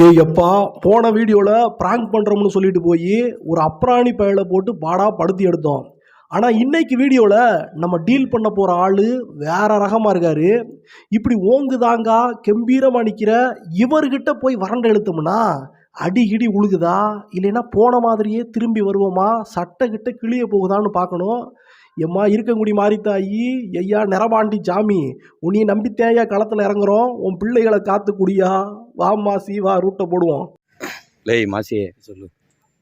எப்பா போன வீடியோவில் ப்ராங்க் பண்ணுறோம்னு சொல்லிட்டு போய் ஒரு அப்ராணி பயலை போட்டு பாடா படுத்தி எடுத்தோம். ஆனால் இன்னைக்கு வீடியோவில் நம்ம டீல் பண்ண போகிற ஆள் வேற ரகமாக இருக்கார். இப்படி ஓங்குதாங்கா கம்பீரமாக நிற்கிற இவர்கிட்ட போய் வறண்ட எழுத்தோம்னா அடிகிடி உழுகுதா இல்லைன்னா போன மாதிரியே திரும்பி வருவோமா, சட்டை கிட்ட கிளிய போகுதான்னு பார்க்கணும். எம்மா இருக்கங்குடி மாரித்தாயி ஐயா நிறபாண்டி சாமி உன்னை நம்பித்தேயா களத்தில் இறங்குறோம். உன் பிள்ளைகளை காத்து குடியா. வாம்மா சீவா ரூட்டை போடுவோம். லேய் மாசி சொல்லு,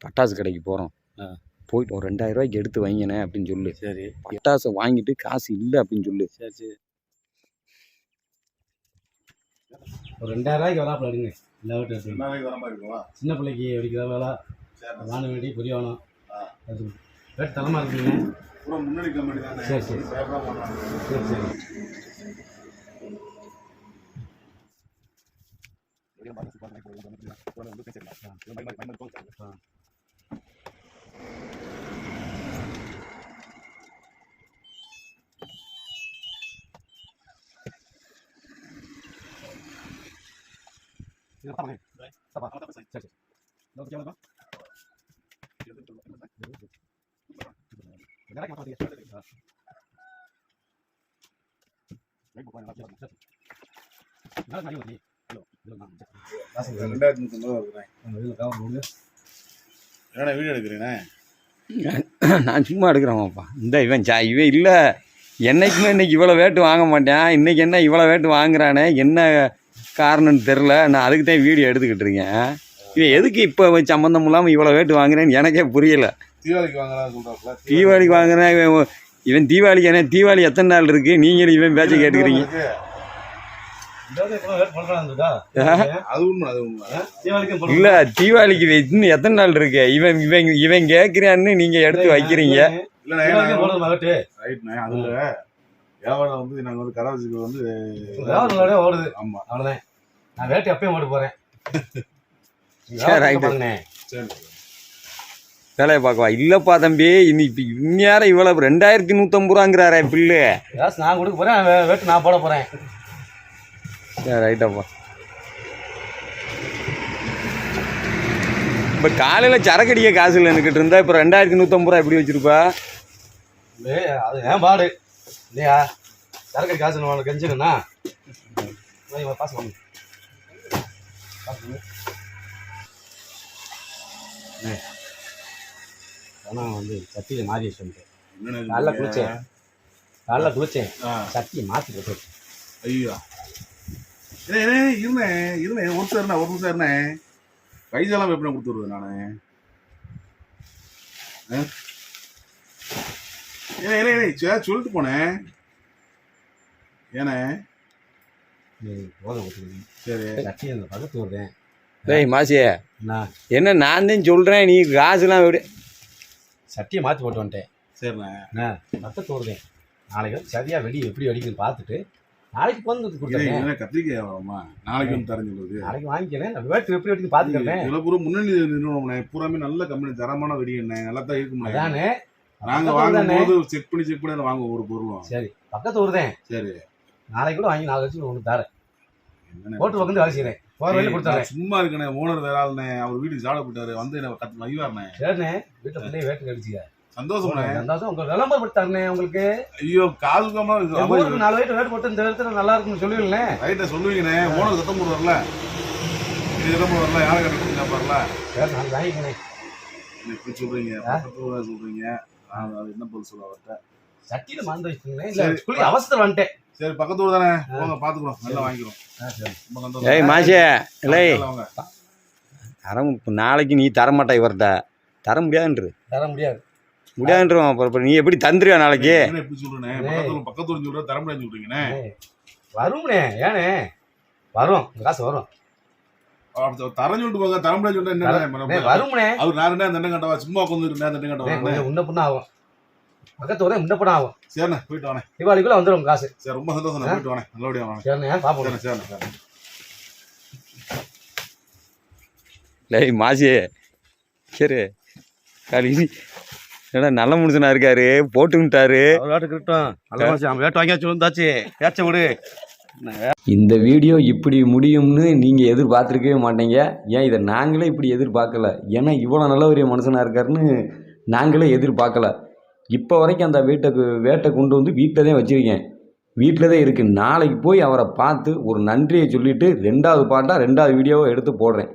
பட்டாசு கடைக்கு போகிறோம், போயிட்டு ஒரு 2000 ரூபாய்க்கு எடுத்து வைங்கண்ணே அப்படின்னு சொல்லு. சரி, பட்டாசை வாங்கிட்டு காசு இல்லை அப்படின்னு சொல்லு. சரி சரி, ஒரு 2000 ரூபாய்க்கு வராப்பில் எடுங்க. எல்லா வீட்டு சின்ன பிள்ளைக்கு வெடிக்கிற வேலை வான வேண்டி புரிய வேணும். ரேட் தரமாக இருக்குங்க. முன்னாடி கம்பெனி தானே. சரி சரி சரி சரி. வீடியோ எடுக்கிறேனே நான் சும்மா எடுக்கிறேன்ப்பா. இந்த இவன் இவன் இல்லை, என்னைக்குமே இன்னைக்கு இவ்வளோ வேட்டு வாங்க மாட்டேன். இன்னைக்கு என்ன இவ்வளோ வேட்டு வாங்குறானே, என்ன காரணம்னு தெரில. நான் அதுக்கு தான் வீடியோ எடுத்துக்கிட்டு இருக்கேன். இவன் எதுக்கு இப்போ சம்மந்தம் இல்லாமல் இவ்வளோ வேட்டு வாங்குறேன்னு எனக்கே புரியலை. தீபாவளிக்கு வாங்கலாம் சொல்கிறாப்புல. தீபாவளிக்கு வாங்குறேன் இவன் தீபாவளிக்கு என்ன தீபாவளி எத்தனை நாள் இருக்குது? நீங்களும் இவன் பேச்சை கேட்டுக்கிறீங்க. இல்ல தீபாவளிக்கு இன்னும் எத்தனை நாள் இருக்கு? இவன் இவன் இவன் கேட்கிறான்னு நீங்க எடுத்து வைக்கிறீங்க. அதுல வியாபாரம் வந்து நாங்க வந்து கராச்சிக்கு வந்து ஓடுது. ஆமா அவ்வளவுதான். நான் ரேட்டு எப்பயும் ஓட போறேன். வேலையை பார்க்கவா? இல்லப்பா தம்பி, இன்னும் இவ்வளவு 2150 ரூபாங்கிறாரே பில்லு. நான் கொடுக்க போறேன், வேட்டு நான் போட போறேன். சரி ரைட்டாப்பா. இப்போ காலையில் சரக்கடிக்க காசு இல்லை எனக்கிட்ட இருந்தா இப்போ 2150 ரூபா எப்படி வச்சிருப்பா? அது ஏன் பாடு இல்லையா? சரக்கடி காசு உனக்கு கெஞ்சினா பாசம் வாங்க. ஆனால் வந்து சட்டியில் மாறி வச்சுட்டேன். காலைல குளிச்சேன் சட்டியை மாற்றி போட்டு. ஐயா இருந்தேன் ஒரு நிமிஷம் இருந்தேன். கைதெல்லாம் எப்படி கொடுத்துருவேன் நான். சொல்லிட்டு போனேன். ஏனே சரி சட்டி அந்த பக்கத்து வருதேன். டேய் மாசியே, என்ன நான் தான் சொல்கிறேன், நீ காசுலாம் விடு. சட்டியை மாற்றி போட்டு வந்துட்டேன். சரிண்ணே, பக்கத்து வருதேன். நாளைக்கு சரியாக வெடி எப்படி வெடிக்குன்னு பார்த்துட்டு நாளைக்கு வந்து கொடுத்தேன். கத்திரிக்காய் வரமா நாளைக்கு வந்து தரேன் சொல்லுது. நாளைக்கு வாங்கிக்கிறேன். வேட்டு எப்படி வெடிக்கு பார்த்துக்கிறேன். இவ்வளோ பூரா முன்னணி நிறுவனம்ண்ணே, பூராமே நல்ல கம்பெனி, தரமான வெடி என்ன நல்லா தான் இருக்கும்ண்ணே. அதானே நாங்கள் வாங்கும்போது செக் பண்ணி வாங்க ஒரு பொருளும். சரி பக்கத்து வருதேன். சரி நாளைக்கு கூட வாங்கி 4 லட்சம் ஒன்று தரேன். போட்டு பக்கம் வேலை செய்கிறேன். போகிற வழியில் கொடுத்தாரு. சும்மா இருக்கண்ணே, ஓனர் வேற ஆளுண்ணே. அவர் வீட்டுக்கு சாட போயிட்டாரு, வந்து என்ன கத்து வைவாருண்ணே. சரிண்ணே, வீட்டில் பிள்ளைய வேட்டு கடிச்சிக்க சந்தோஷம்ண்ணே. சந்தோஷம். உங்களுக்கு விளம்பரப்படுத்தாருண்ணே. உங்களுக்கு ஐயோ காசு காம 4 வேட்டு போட்டு இந்த இடத்துல நல்லா இருக்குன்னு சொல்லுவீங்களே. ரைட்டை சொல்லுவீங்கண்ணே. ஓனர் சத்தம் போடுவார்ல, இது சத்தம் போடுவார்ல, யாரை கட்ட கேட்பார்ல. சரி நான் வாங்கிக்கிறேன். இப்படி சொல்றீங்க, சொல்றீங்க. அது என்ன பொருள் சொல்ல அவர்கிட்ட? சட்டியில் மறந்து வச்சுருந்தேன். இல்லை அவசரம் வந்துட்டேன். சரி பக்கத்து ஊர் தானே, போங்க பார்த்துக்கிறோம், நல்லா வாங்கிக்கிறோம். ஏய் மாசியே, இல்லை நாளைக்கு நீ தரமாட்டா, இவர்கிட்ட தர முடியாதுன்று. தர முடியாது முடியாதுன்றோம். அப்புறம் நீ எப்படி தந்துருவா நாளைக்கு? எப்படி சொல்றேன், பக்கத்து ஊர் சொல்ற, தர முடியாது சொல்றீங்கண்ணே. வரும்ண்ணே. ஏண்ணே வரும், காசு வரும். தரம் சொல்லிட்டு போங்க, தர முடியாது சொல்றேன். என்ன வரும்ண்ணே. அவர் நான் தண்டை கட்டவா, சும்மா கொண்டு தண்டை கட்டவா, முன்ன பின்ன ஆகும். பக்கத்து ஊரே முன்ன பின்ன ஆகும். சரிண்ணே போயிட்டு வானே, தீபாவளிக்குள்ள வந்துடும் காசு. சரி ரொம்ப சந்தோஷம், போயிட்டு வானே, நல்லபடியா வானே. சரிண்ணே பாப்போம். சரிண்ணே. லேய் மாசியே, சரி கழிவு ஏன்னா நல்ல மனுஷனா இருக்காரு, போட்டுக்கிட்டாரு. வேட்டு கிட்டோம். நல்ல மனுஷன். வேட்டு வாங்கியாச்சு வந்தாச்சு. பேச்ச விடு. இந்த வீடியோ இப்படி முடியும்னு நீங்கள் எதிர்பார்த்துருக்கவே மாட்டீங்க. ஏன் இதை நாங்களே இப்படி எதிர்பார்க்கல. ஏன்னா இவ்வளோ நல்ல ஒரு மனுஷனாக இருக்காருன்னு நாங்களே எதிர்பார்க்கல. இப்போ வரைக்கும் அந்த வேட்டை கொண்டு வந்து வீட்டில் தான் வச்சுருக்கேன். வீட்டில் தான் இருக்குது. நாளைக்கு போய் அவரை பார்த்து ஒரு நன்றியை சொல்லிவிட்டு 2வது பாட்டாக 2வது வீடியோவை எடுத்து போடுறேன்.